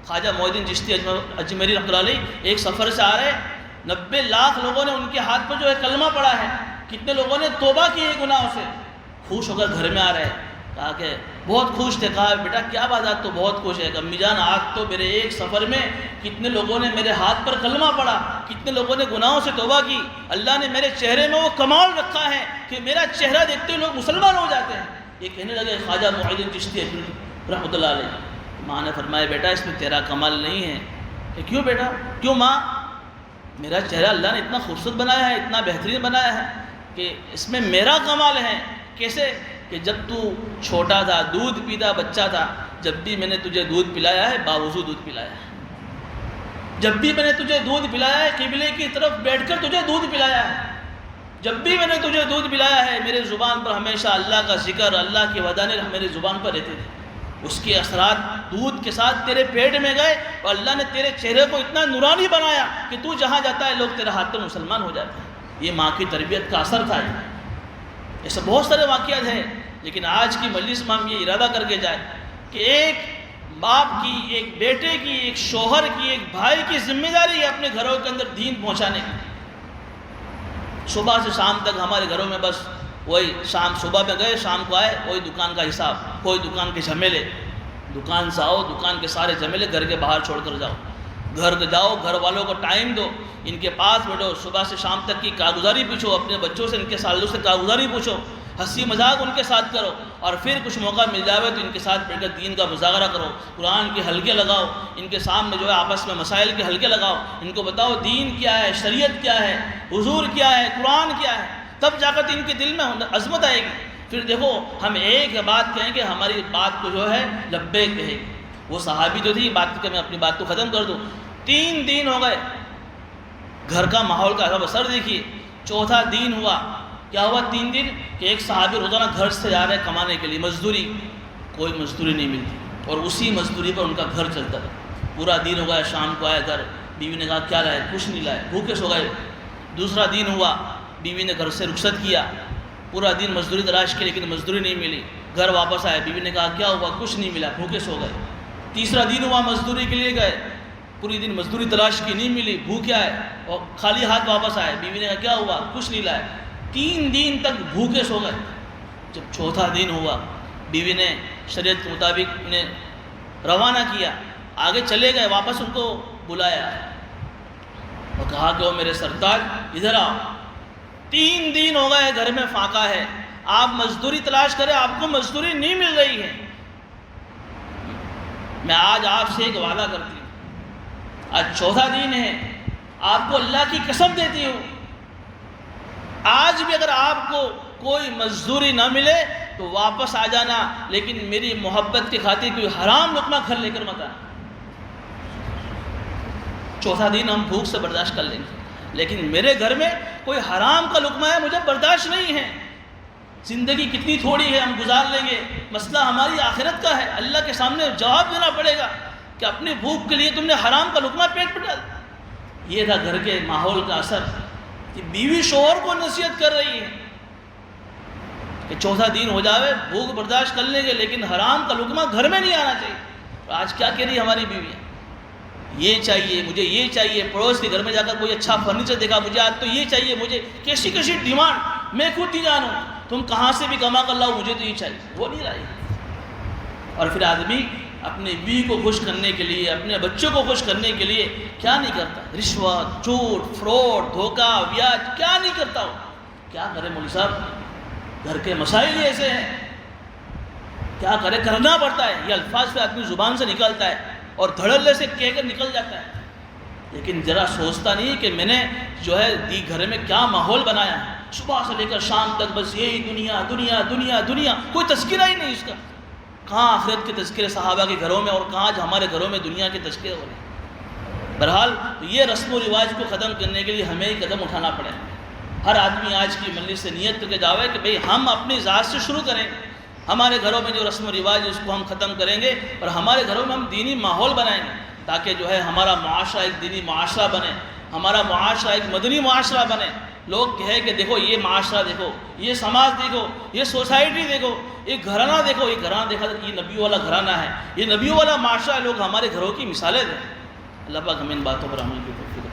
خواجہ معین الدین چشتی اجمیری رحمۃ اللہ علیہ ایک سفر سے آ رہے، 90 لاکھ لوگوں نے ان کے ہاتھ پر جو ہے کلمہ پڑھا ہے، کتنے لوگوں نے توبہ کی ہے گناہوں سے، خوش ہو کر گھر میں آ رہے ہیں۔ کہا کہ بہت خوش تھے، کہا بیٹا کیا بات ہے؟ تو بہت خوش ہے کہ امی جان آج تو میرے ایک سفر میں کتنے لوگوں نے میرے ہاتھ پر کلمہ پڑھا، کتنے لوگوں نے گناہوں سے توبہ کی، اللہ نے میرے چہرے میں وہ کمال رکھا ہے کہ میرا چہرہ دیکھتے لوگ مسلمان ہو جاتے ہیں۔ یہ کہنے لگے خواجہ معین الدین چشتی رحمۃ اللہ علیہ۔ ماں نے فرمایا بیٹا اس میں تیرا کمال نہیں ہے۔ کہ کیوں بیٹا؟ کیوں ماں؟ میرا چہرہ اللہ نے اتنا خوبصورت بنایا ہے، اتنا بہترین بنایا ہے کہ اس میں میرا کمال ہے۔ کیسے؟ کہ جب تو چھوٹا تھا، دودھ پیتا بچہ تھا، جب بھی میں نے تجھے دودھ پلایا ہے باوضو دودھ پلایا ہے، جب بھی میں نے تجھے دودھ پلایا ہے قبلے کی طرف بیٹھ کر تجھے دودھ پلایا ہے، جب بھی میں نے تجھے دودھ پلایا ہے میرے زبان پر ہمیشہ اللہ کا ذکر، اللہ کی ودانیں میرے زبان پر رہتے تھے۔ اس کے اثرات دودھ کے ساتھ تیرے پیٹ میں گئے، اور اللہ نے تیرے چہرے کو اتنا نورانی بنایا کہ تو جہاں جاتا ہے لوگ تیرے ہاتھ پر مسلمان ہو جاتے ہیں۔ یہ ماں کی تربیت کا اثر تھا۔ ایسے بہت سارے واقعات ہیں، لیکن آج کی مجلس میں ہم یہ ارادہ کر کے جائیں کہ ایک باپ کی، ایک بیٹے کی، ایک شوہر کی، ایک بھائی کی ذمہ داری ہے اپنے گھروں کے اندر دین پہنچانے کی۔ صبح سے شام تک ہمارے گھروں میں بس وہی صبح میں گئے شام کو آئے، وہی دکان کا حساب، کوئی دکان کے جھمیلے، دکان سے آؤ دکان کے سارے جھمیلے گھر کے باہر چھوڑ کر جاؤ، گھر کے جاؤ، گھر والوں کو ٹائم دو، ان کے پاس بیٹھو، صبح سے شام تک کی کارگزاری پوچھو، اپنے بچوں سے ان کے سالوں سے کارگزاری پوچھو، ہنسی مذاق ان کے ساتھ کرو، اور پھر کچھ موقع مل جاوے تو ان کے ساتھ بیٹھ کر دین کا مذاکرہ کرو، قرآن کے حلقے لگاؤ، ان کے سامنے جو ہے آپس میں مسائل کے حلقے لگاؤ، ان کو بتاؤ دین کیا ہے، شریعت کیا ہے، حضور کیا ہے، قرآن کیا ہے، تب جا کر ان کے دل میں عظمت آئے گی۔ پھر دیکھو ہم ایک بات کہیں کہ ہماری بات کو جو ہے لبیک کہے گی۔ وہ صحابی جو تھی، بات کہ میں اپنی بات کو ختم کر دوں، 3 دن ہو گئے، گھر کا ماحول کا اثر دیکھیے، چوتھا دن ہوا، کیا ہوا 3 دن کہ ایک صحابی روزانہ گھر سے جا رہے کمانے کے لیے، مزدوری، کوئی مزدوری نہیں ملتی، اور اسی مزدوری پر ان کا گھر چلتا تھا۔ پورا دن ہو گیا، شام کو آئے گھر، بیوی نے کہا کیا لائے؟ کچھ نہیں لائے، بھوکے سو گئے۔ دوسرا دن ہوا، بیوی نے گھر سے رخصت کیا، پورا دن مزدوری تلاش کی لیکن مزدوری نہیں ملی، گھر واپس آئے، بیوی نے کہا کیا ہوا؟ کچھ نہیں ملا، بھوکے سو گئے۔ تیسرا دن ہوا، مزدوری کے لیے گئے، پوری دن مزدوری تلاش کی، نہیں ملی، بھوکا ہے اور خالی ہاتھ واپس آئے. بیوی نے کہا کیا ہوا؟ کچھ نہیں لائے. 3 دن تک بھوکے سو گئے. جب چوتھا دن ہوا بیوی نے شریعت کے مطابق انہیں روانہ کیا، آگے چلے گئے، واپس ان کو بلایا اور کہا کہ وہ میرے سرتاج ادھر آؤ، 3 دن ہو گئے گھر میں فاقہ ہے، آپ مزدوری تلاش کریں، آپ کو مزدوری نہیں مل رہی ہے. میں آج آپ سے ایک وعدہ کرتی ہوں، آج چوتھا دن ہے، آپ کو اللہ کی قسم دیتی ہوں، آج بھی اگر آپ کو کوئی مزدوری نہ ملے تو واپس آ جانا، لیکن میری محبت کی خاطر کوئی حرام لقمہ گھر لے کر مت آنا. چوتھا دن ہم بھوک سے برداشت کر لیں گے، لیکن میرے گھر میں کوئی حرام کا لقمہ ہے، مجھے برداشت نہیں ہے. زندگی کتنی تھوڑی ہے، ہم گزار لیں گے، مسئلہ ہماری آخرت کا ہے، اللہ کے سامنے جواب دینا پڑے گا کہ اپنی بھوک کے لیے تم نے حرام کا لقمہ پیٹ پہ ڈال. یہ تھا گھر کے ماحول کا اثر کہ بیوی شوہر کو نصیحت کر رہی ہے کہ چوتھا دن ہو جاوے، بھوک برداشت کر لیں گے، لیکن حرام کا لقمہ گھر میں نہیں آنا چاہیے. تو آج کیا کہہ رہی ہے ہماری بیویاں؟ یہ چاہیے مجھے، یہ چاہیے. پڑوس کے گھر میں جا کر کوئی اچھا فرنیچر دیکھا، مجھے آج تو یہ چاہیے، مجھے کیسی کیسی ڈیمانڈ، میں خود نہیں جانوں، تم کہاں سے بھی کما کر لاؤ، مجھے تو یہ چاہیے. وہ نہیں لائی. اور پھر آدمی اپنی بیوی کو خوش کرنے کے لیے، اپنے بچوں کو خوش کرنے کے لیے کیا نہیں کرتا؟ رشوت، جھوٹ، فراڈ، دھوکہ، بیاج، کیا نہیں کرتا ہو. کیا کرے مولوی صاحب، گھر کے مسائل ہی ایسے ہیں، کیا کرے، کرنا پڑتا ہے. یہ الفاظ پہ آدمی زبان سے نکلتا ہے اور دھڑلے سے کہہ کر نکل جاتا ہے، لیکن ذرا سوچتا نہیں کہ میں نے جو ہے گھر میں کیا ماحول بنایا ہے. صبح سے لے کر شام تک بس یہی دنیا دنیا دنیا دنیا، کوئی تذکرہ ہی نہیں اس کا. کہاں آخرت کے تذکرے صحابہ کے گھروں میں، اور کہاں آج ہمارے گھروں میں دنیا کے تذکرے ہو رہے ہیں. بہرحال یہ رسم و رواج کو ختم کرنے کے لیے ہمیں ہی قدم اٹھانا پڑے. ہر آدمی آج کی مجلس سے نیت کر کے جاوے کہ بھئی ہم اپنی ذات سے شروع کریں، ہمارے گھروں میں جو رسم و رواج ہے اس کو ہم ختم کریں گے، اور ہمارے گھروں میں ہم دینی ماحول بنائیں گے تاکہ جو ہے ہمارا معاشرہ ایک دینی معاشرہ بنے، ہمارا معاشرہ ایک مدنی معاشرہ بنے. لوگ کہے کہ دیکھو یہ معاشرہ دیکھو، یہ سماج دیکھو، یہ سوسائٹی دیکھو، یہ گھرانہ دیکھو، یہ گھرانہ دیکھا تو یہ نبیوں والا گھرانہ ہے، یہ نبیوں والا معاشرہ ہے. لوگ ہمارے گھروں کی مثالیں دیں. اللہ پاک ہمیں ان باتوں پر عمل کی توفیق